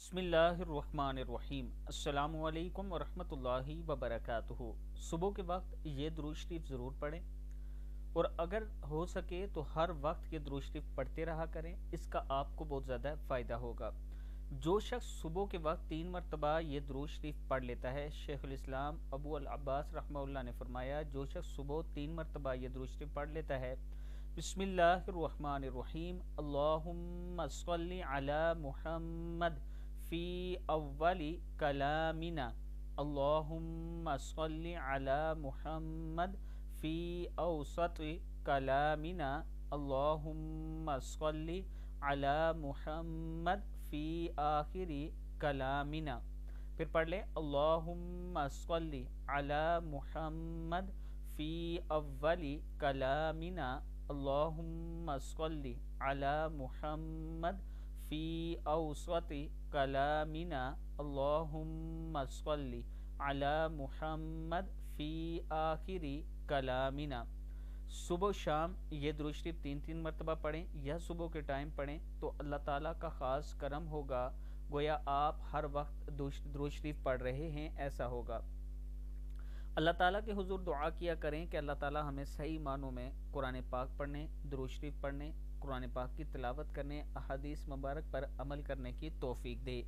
بسم اللہ الرحمن الرحیم۔ السلام علیکم ورحمۃ اللہ وبرکاتہ۔ صبح کے وقت یہ درود شریف ضرور پڑھیں، اور اگر ہو سکے تو ہر وقت یہ درود شریف پڑھتے رہا کریں، اس کا آپ کو بہت زیادہ فائدہ ہوگا۔ جو شخص صبح کے وقت 3 مرتبہ یہ درود شریف پڑھ لیتا ہے، شیخ الاسلام ابو العباس رحمہ اللہ نے فرمایا، جو شخص صبح 3 مرتبہ یہ درود شریف پڑھ لیتا ہے، بسم اللہ الرحمن الرحیم، اللہم صلی علی محمد فی اول کلامنا، اللہم صلی علی محمد فی اوسط کلامنا، اللہم صلی علی محمد فی آخر کلامنا۔ پھر پڑھ لیں، اللہم صلی علی محمد فی اول کلامنا، اللہم صلی علی محمد فی اوسط کلامنا، اللہم صلی علی محمد فی آخر کلامنا۔ صبح و شام یہ درود شریف 3 مرتبہ پڑھیں، یا صبح کے ٹائم پڑھیں تو اللہ تعالیٰ کا خاص کرم ہوگا، گویا آپ ہر وقت درود شریف پڑھ رہے ہیں ایسا ہوگا۔ اللہ تعالیٰ کے حضور دعا کیا کریں کہ اللہ تعالیٰ ہمیں صحیح معنوں میں قرآن پاک پڑھنے، درود شریف پڑھنے، قرآن پاک کی تلاوت کرنے، احادیث مبارک پر عمل کرنے کی توفیق دے۔